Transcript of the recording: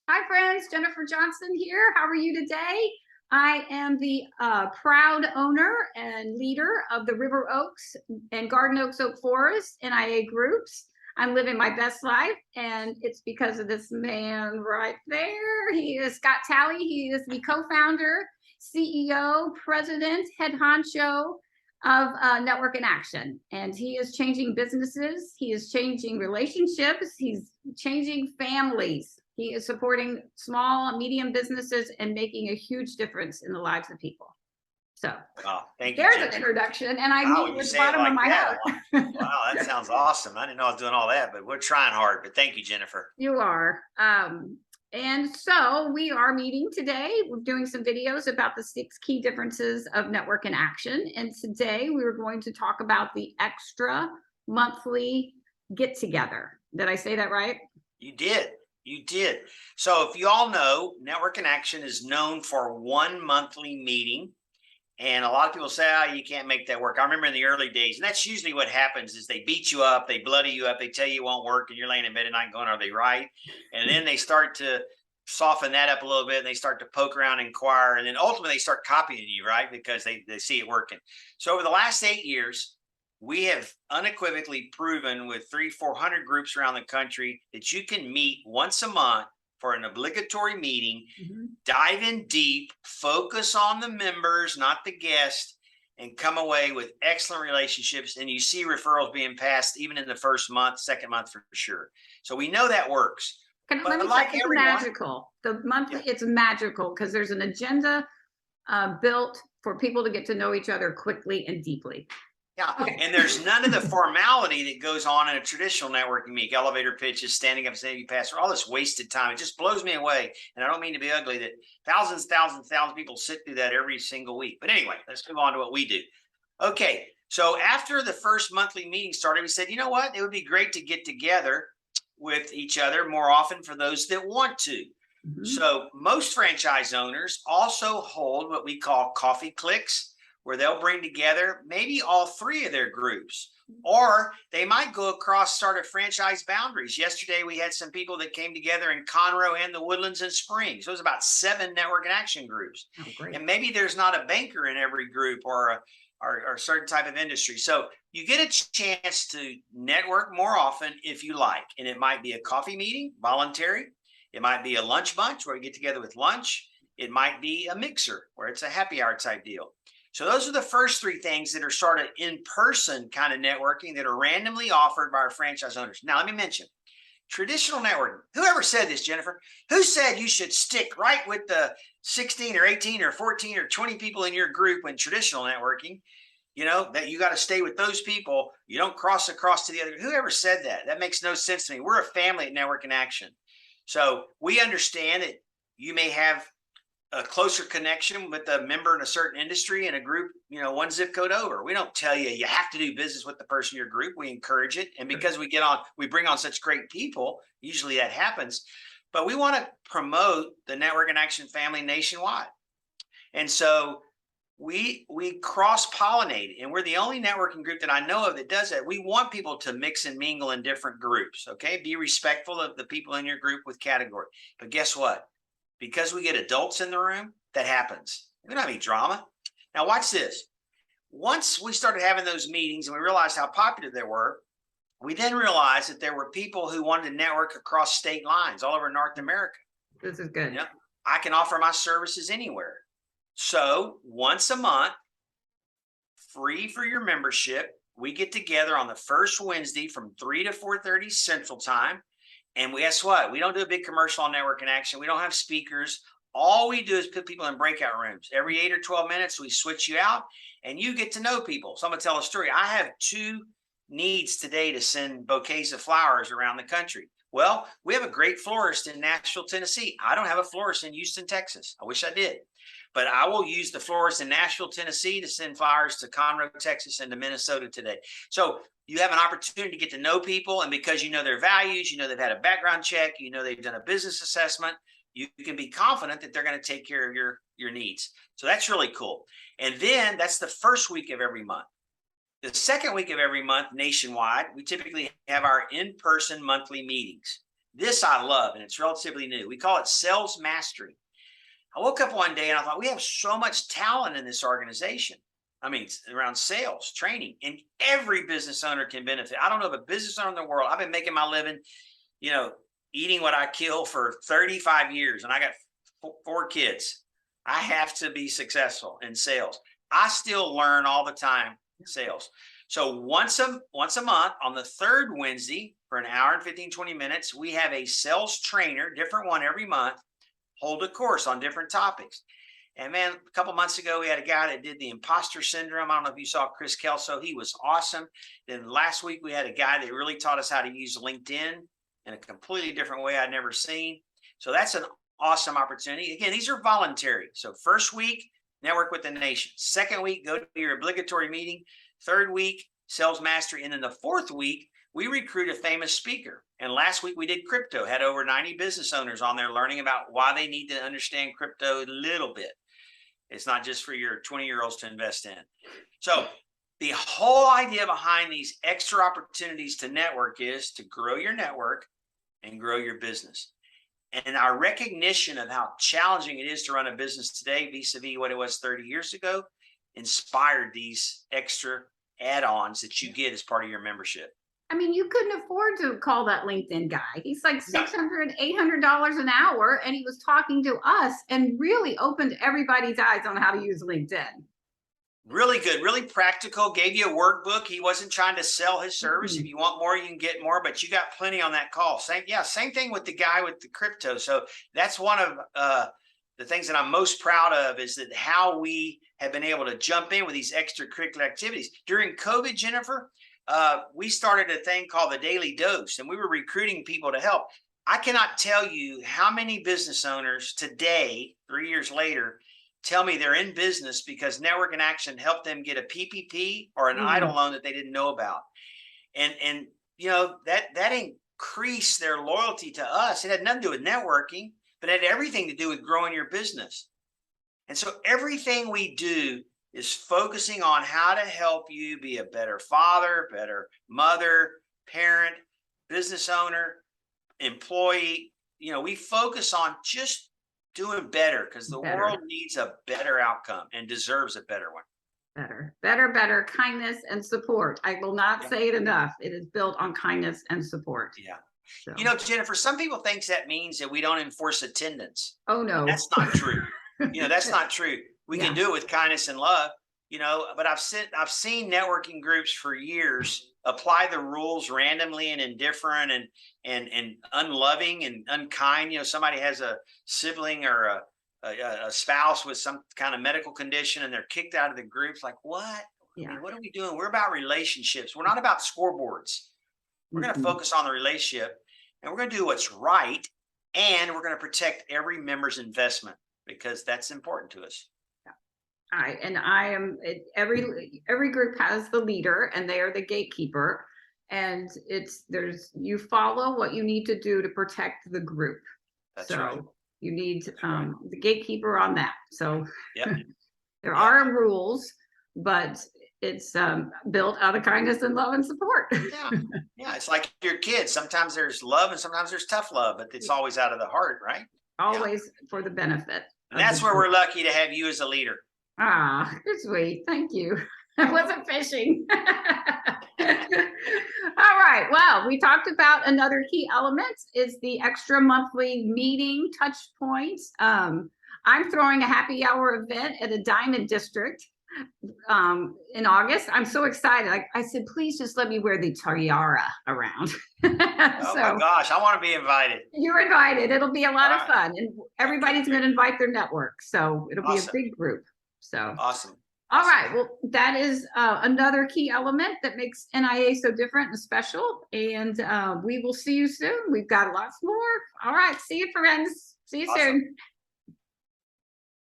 Hi, friends. Jennifer Johnson here. How are you today? I am the proud owner and leader of the River Oaks and Garden Oaks Oak Forest NIA groups. I'm living my best life, and it's because of this man right there. He is Scott Talley. He is the co-founder, CEO, president, head honcho of Network in Action. And he is changing businesses. He is changing relationships. He's changing families. He is supporting small and medium businesses and making a huge difference in the lives of people. So thank you. There's an introduction, and I mean with the bottom of my heart. Wow, that sounds awesome. I didn't know I was doing all that, but we're trying hard. But thank you, Jennifer. You are. And so we are meeting today. We're doing some videos about the 6 key differences of Network in Action. And today we were going to talk about the extra monthly get together. Did I say that right? You did. You did. So if you all know, Network in Action is known for one monthly meeting. And a lot of people say, oh, you can't make that work. I remember in the early days, and that's usually what happens is they beat you up, they bloody you up, they tell you it won't work, and you're laying in bed at night going, are they right? And then they start to soften that up a little bit, and they start to poke around and inquire, and then ultimately they start copying you, right? Because they see it working. So over the last 8 years, we have unequivocally proven with 300-400 groups around the country that you can meet once a month for an obligatory meeting, dive in deep, focus on the members, not the guest, and come away with excellent relationships. And you see referrals being passed even in the first month, second month for sure. So we know that works. Let me like it's magical. The monthly, it's magical because there's an agenda built for people to get to know each other quickly and deeply. Yeah, okay. And there's none of the formality that goes on in a traditional networking meeting, elevator pitches, standing up and saying you pass, all this wasted time. It just blows me away. And I don't mean to be ugly that thousands of people sit through that every single week. But anyway, let's move on to what we do. Okay, so after the first monthly meeting started, we said, you know what? It would be great to get together with each other more often for those that want to. So most franchise owners also hold what we call coffee clicks, where they'll bring together maybe all 3 of their groups, or they might go across sort of franchise boundaries. Yesterday, we had some people that came together in Conroe and the Woodlands and Springs. So it was about 7 Network in Action groups. And maybe there's not a banker in every group or a certain type of industry. So you get a chance to network more often if you like. And it might be a coffee meeting, voluntary. It might be a lunch bunch where we get together with lunch. It might be a mixer where it's a happy hour type deal. So those are the first 3 things that are sort of in-person kind of networking that are randomly offered by our franchise owners. Now, let me mention, traditional networking. Whoever said this, Jennifer? Who said you should stick right with the 16 or 18 or 14 or 20 people in your group when traditional networking? You know, that you got to stay with those people. You don't cross across to the other. Whoever said that? That makes no sense to me. We're a family at Network in Action. So we understand that you may have a closer connection with a member in a certain industry in a group, you know, 1 zip code over. We don't tell you you have to do business with the person in your group. We encourage it. And because we bring on such great people, usually that happens. But we want to promote the Network in Action family nationwide. And so we cross-pollinate, and we're the only networking group that I know of that does that. We want people to mix and mingle in different groups. Okay. Be respectful of the people in your group with category. But guess what? Because we get adults in the room, that happens. We don't have any drama. Now watch this. Once we started having those meetings and we realized how popular they were, we then realized that there were people who wanted to network across state lines all over North America. This is good. You know, I can offer my services anywhere. So once a month, free for your membership, we get together on the first Wednesday from 3 to 4:30 Central Time. And guess what? We don't do a big commercial on Network in Action. We don't have speakers. All we do is put people in breakout rooms. Every 8 or 12 minutes, we switch you out and you get to know people. So I'm going to tell a story. I have 2 needs today to send bouquets of flowers around the country. Well, we have a great florist in Nashville, Tennessee. I don't have a florist in Houston, Texas. I wish I did. But I will use the florist in Nashville, Tennessee to send flowers to Conroe, Texas, and to Minnesota today. So you have an opportunity to get to know people. And because you know their values, you know they've had a background check, you know they've done a business assessment, you can be confident that they're going to take care of your needs. So that's really cool. And then that's the first week of every month. The second week of every month nationwide, we typically have our in-person monthly meetings. This I love, and it's relatively new. We call it sales mastery. I woke up one day and I thought, we have so much talent in this organization. I mean, around sales, training, and every business owner can benefit. I don't know of a business owner in the world. I've been making my living, you know, eating what I kill for 35 years, and I got 4 kids. I have to be successful in sales. I still learn all the time sales. So once a month on the 3rd Wednesday for an hour and 15, 20 minutes, we have a sales trainer, different one every month, hold a course on different topics. And man, a couple months ago, we had a guy that did the imposter syndrome. I don't know if you saw Chris Kelso. He was awesome. Then last week, we had a guy that really taught us how to use LinkedIn in a completely different way I'd never seen. So that's an awesome opportunity. Again, these are voluntary. So first week, network with the nation. Second week, go to your obligatory meeting. Third week, sales mastery. And then the 4th week, we recruit a famous speaker. And last week we did crypto, had over 90 business owners on there learning about why they need to understand crypto a little bit. It's not just for your 20-year-olds to invest in. So the whole idea behind these extra opportunities to network is to grow your network and grow your business. And our recognition of how challenging it is to run a business today vis-a-vis what it was 30 years ago inspired these extra add-ons that you get as part of your membership. I mean, you couldn't afford to call that LinkedIn guy. He's like No. $600, $800 an hour, and he was talking to us and really opened everybody's eyes on how to use LinkedIn. Really good, really practical, gave you a workbook. He wasn't trying to sell his service. If you want more, you can get more, but you got plenty on that call. Same thing with the guy with the crypto. So that's one of the things that I'm most proud of, is that how we have been able to jump in with these extracurricular activities. During COVID, Jennifer, we started a thing called the Daily Dose, and we were recruiting people to help. I cannot tell you how many business owners today, 3 years later, tell me they're in business because Network in Action helped them get a PPP or an EIDL loan that they didn't know about. And you know, that increased their loyalty to us. It had nothing to do with networking, but it had everything to do with growing your business. And so everything we do is focusing on how to help you be a better father, better mother, parent, business owner, employee. You know, we focus on just doing better because the world needs a better outcome and deserves a better one. Better, kindness and support. I will not say it enough. It is built on kindness and support. Yeah. So. You know, Jennifer, some people think that means that we don't enforce attendance. Oh, no. And that's not true. You know, that's not true. We can do it with kindness and love, you know, but I've seen networking groups for years apply the rules randomly and indifferent and unloving and unkind. You know, somebody has a sibling or a spouse with some kind of medical condition and they're kicked out of the groups. Like, what? Yeah. I mean, what are we doing? We're about relationships. We're not about scoreboards. We're going to focus on the relationship, and we're going to do what's right, and we're going to protect every member's investment because that's important to us. All right, and I am every group has the leader, and they are the gatekeeper, and you follow what you need to do to protect the group. That's so right. You need the gatekeeper on that. So there Yeah. are rules, but it's built out of kindness and love and support. Yeah, it's like your kids. Sometimes there's love and sometimes there's tough love, but it's always out of the heart, right? Always for the benefit. And that's where we're lucky to have you as a leader. Ah, you're sweet. Thank you. I wasn't fishing. All right. Well, we talked about another key element is the extra monthly meeting touch points. I'm throwing a happy hour event at a Diamond District in August. I'm so excited. I said, please just let me wear the tiara around. Oh my gosh, I want to be invited. You're invited. It'll be a lot of fun, and everybody's going to invite their network, so it'll be a big group. So awesome. All right. Well, that is another key element that makes NIA so different and special. And we will see you soon. We've got lots more. All right. See you, friends. See you soon.